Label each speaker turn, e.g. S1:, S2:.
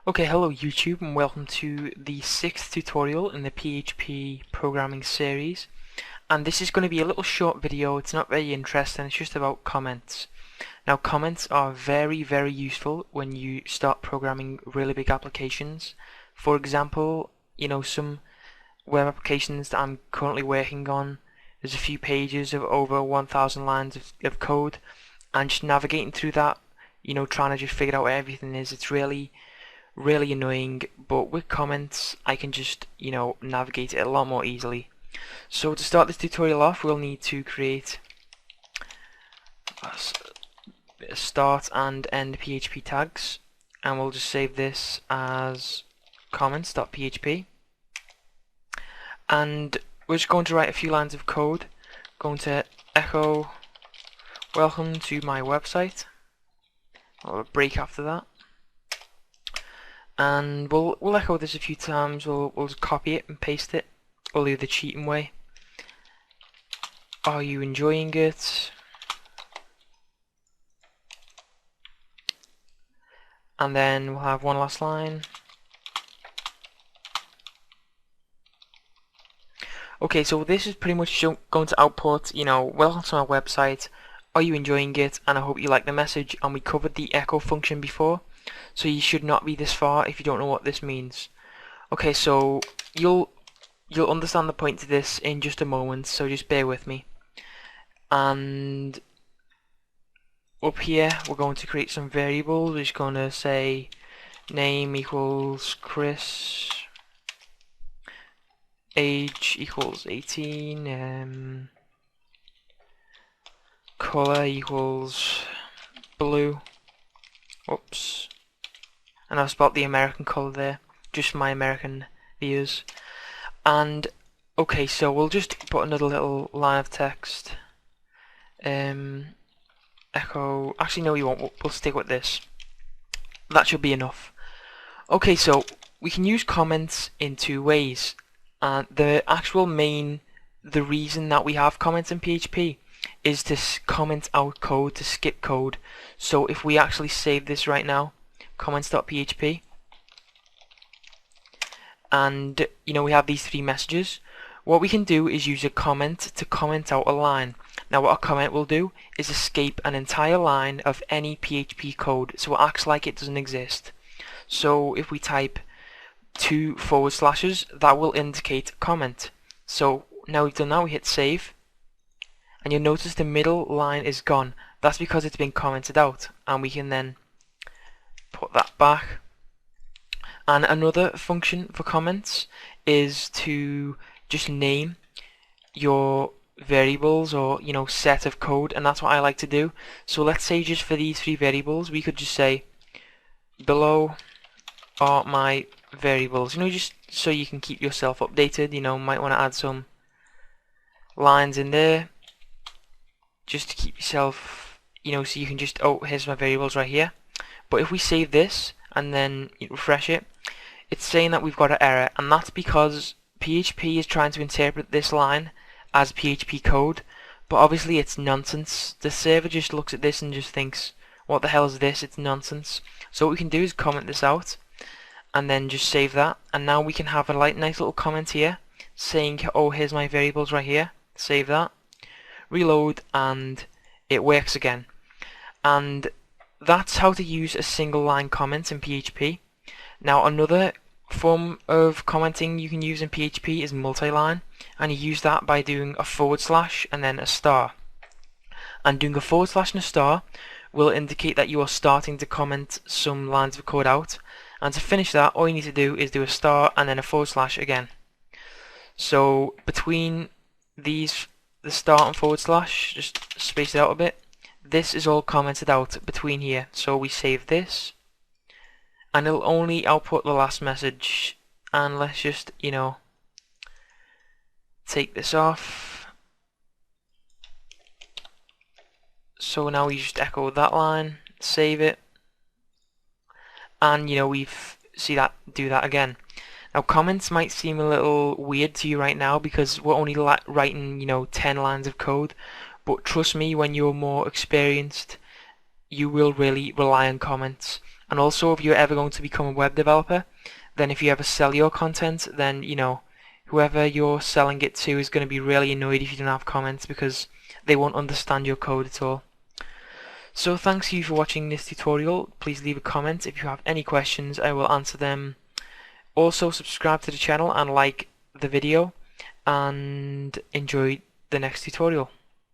S1: Okay, hello YouTube and welcome to the 6th tutorial in the PHP programming series. And this is going to be a little short video. It's not very interesting, it's just about comments. Now comments are very useful when you start programming really big applications. For example, some web applications that I'm currently working on, there's a few pages of over 1,000 lines of code, and just navigating through that, trying to just figure out where everything is, it's really annoying, but with comments I can just navigate it a lot more easily. So to start this tutorial off, we'll need to create a start and end PHP tags, and we'll just save this as comments.php, and we're just going to write a few lines of code. Going to echo welcome to my website. I'll have a break after that. And we'll echo this a few times. We'll just copy it and paste it. We'll do the cheating way. Are you enjoying it? And then we'll have one last line. Okay, so this is pretty much going to output, welcome to my website. Are you enjoying it? And I hope you like the message. And we covered the echo function before, so you should not be this far if you don't know what this means. Okay, so you'll understand the point to this in just a moment, so just bear with me. And up here we're going to create some variables. We're just going to say name equals Chris, age equals 18, color equals blue. Oops. And I've spelled the American color there, just for my American viewers. And okay, so we'll just put another little line of text. Echo. Actually, no, we won't. We'll stick with this. That should be enough. Okay, so we can use comments in two ways. And the reason that we have comments in PHP is to comment out code, to skip code. So if we actually save this right now, comments.php, and we have these three messages, what we can do is use a comment to comment out a line. Now what a comment will do is escape an entire line of any PHP code, so it acts like it doesn't exist. So if we type 2 forward slashes, that will indicate comment. So now we've done that, we hit save, and you'll notice the middle line is gone. That's because it's been commented out, and we can then put that back. And another function for comments is to just name your variables or set of code, and that's what I like to do. So let's say just for these three variables we could just say below are my variables, just so you can keep yourself updated. Might want to add some lines in there just to keep yourself, so you can just, oh, here's my variables right here. But if we save this and then refresh it, it's saying that we've got an error, and that's because PHP is trying to interpret this line as PHP code, but obviously it's nonsense. The server just looks at this and just thinks, what the hell is this? It's nonsense. So what we can do is comment this out and then just save that, and now we can have a nice little comment here saying, oh, here's my variables right here. Save that, reload, and it works again. And that's how to use a single line comment in PHP. Now another form of commenting you can use in PHP is multi-line, and you use that by doing a forward slash and then a star. And doing a forward slash and a star will indicate that you are starting to comment some lines of code out, and to finish that all you need to do is do a star and then a forward slash again. So between these, the star and forward slash, just space it out a bit, this is all commented out between here. So we save this, and it'll only output the last message. And let's just take this off. So now we just echo that line, save it, and we've see that do that again. Now comments might seem a little weird to you right now because we're only writing 10 lines of code, but trust me, when you're more experienced you will really rely on comments. And also, if you're ever going to become a web developer, then if you ever sell your content, then whoever you're selling it to is going to be really annoyed if you don't have comments, because they won't understand your code at all. So thanks you for watching this tutorial. Please leave a comment if you have any questions. I will answer them. Also subscribe to the channel and like the video, and enjoy the next tutorial.